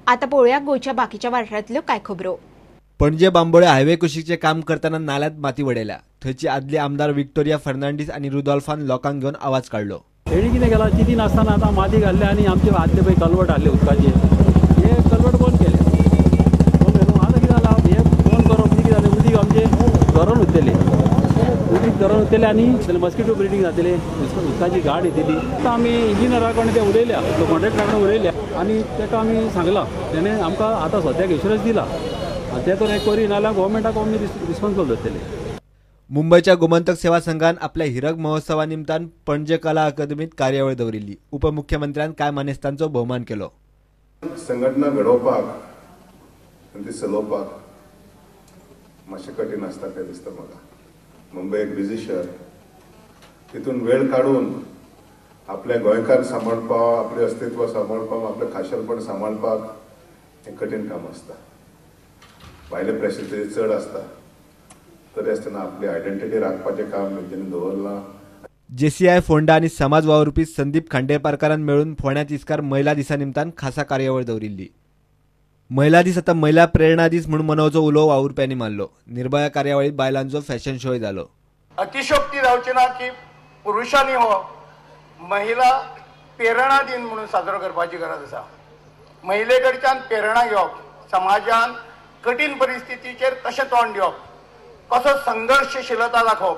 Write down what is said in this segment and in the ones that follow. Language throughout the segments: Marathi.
आता पळोवया गोंयच्या बाकीच्या वाठारांतल्यो काय खबरो। पणजे बांबोळे हायवे कुशीकचे काम करताना नाल्यात माती वडयल्या। थंयची आदली आमदार विक्टोरिया फर्नांडीस आणि रुदॉल्फान लोकांक घेवन आवाज काढलो। हेणी कितें केलां, चिती नासतना आतां माती घातले आनी आमचे आदले पळय कलवट आहले उदकाचे, हे कलवट बंद केले। बंद केलो आतां कितें जालां, हे बंद करप कितें जालें, उदीक आमचे धरण उरतलें, उदीक धरण उरतलें आनी मस्किटो ब्रिडींग जातलें, उदकाची गाड येतली। आतां आमी इंजिनियरा कडेन ते उलयल्या, कॉन्ट्रॅक्टरा कडेन उलयल्या आनी ताका आमी सांगलां, तेणें आमकां आतां सद्याक एश्युरन्स दिला, ते तर हें करी नाल्यार गोवोरमेंटाक आमी रिस्पॉन्सिबल धरतले। मुंबईच्या गोमंतक सेवा संघान आपल्या हिरक महोत्सवा निमतान पणजे कला अकादमीत कार्यावळ दवरिल्ली। उपमुख्यमंत्र्यान कांय मानेस्तांचो भोवमान केलो। संघटना घडोवपाक आनी ती चलोवपाक मातशें कठीण आसता तें दिसता म्हाका। मुंबय एक बिजी शहर, तितून वेळ काडून आपले गोंयकार सांबाळपाक, आपलें अस्तित्व सांबाळपाक, आपलें खाशेलपण सांबाळपाक हें कठीण काम आसता। भायले प्रेशर तेजेर चड आसता, तरी आसतना आपली आयडेंटिटी राखपाचें काम तेणें दवरलां। जेसीआय फोंडा आणि समाज वावुरपी संदीप खांडेपारकारान मेळून फोंड्या तिस्कार महिला दिसा निमतान खासा कार्यावळ दवरिल्ली। महिला दीस आतां महिला प्रेरणा दीस म्हणून मनोवचो उलो वावुरप्यांनी मारलो। निर्भया कार्यावळीत बायलांचो फॅशन शोय जालो। अतिशयोक्ती जावची ना की पुरुषांनी हो महिला प्रेरणा दिन म्हणून साजरो करपाची गरज आसा। महिले कडच्यान प्रेरणा घेवप, समाजान कठीण परिस्थितीचेर कशें तोंड दिवप, कसो संघर्शशीलता दाखोवप,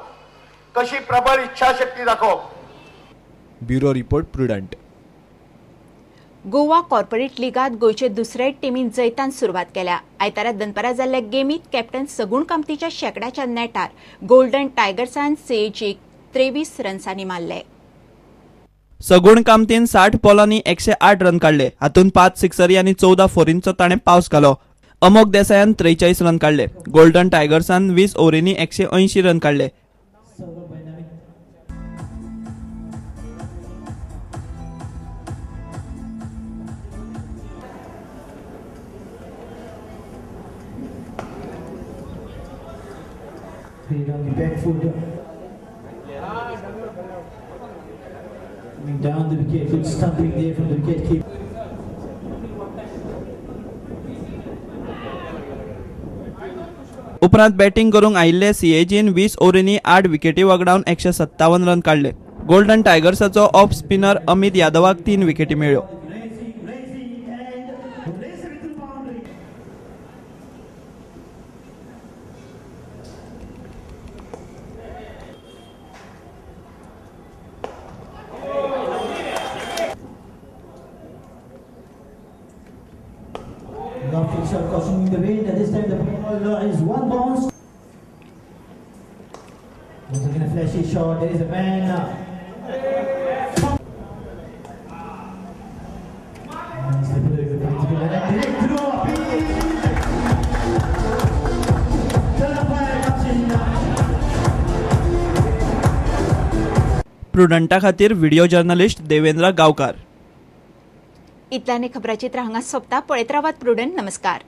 कशी प्रबळ इच्छाशक्ती दाखोवप। Bureau report Prudent. Goa corporate लिगात गोंयचे दुसरे टिमीन जैतान सुरवात केल्या। आयतारा दनपारा जाल्ल्या गेमीत कॅप्टन सगूण कामतीच्या शेकड्याच्या नेटार गोल्डन टायगर्सान सेजीक 23 रन्सांनी मारले। सगूण कामतीन 60 बॉलांनी 108 रन काढले, हातूंत 5 सिक्सरी आनी 14 फोरींचो ताणें पावस घालो। अमोक देसायान 43 रन काढले। गोल्डन टायगर्सान 20 ओव्हरींनी 180 रन काढले। Down the wicket, good stumping there from the wicket keeper. उपरांत बॅटिंग करूंक आयिल्ले सीएजीन 20 ओव्हरींनी 8 विकेटी वगडावन 157 रन काढले। गोल्डन टायगर्साचो ऑफ स्पिनर अमित यादवाक 3 विकेटी मेळ्ळ्यो। Now fixer cautioning the wind, and this time the ball is one bounce. Once again a flashy shot, there is a man. प्रुडंटा खातीर व्हिडिओ जर्नलिस्ट देवेंद्र गांवकार। इतल्यानी खबराचित्र हांगा सोंपता। पळयत रावात प्रुडंट। नमस्कार।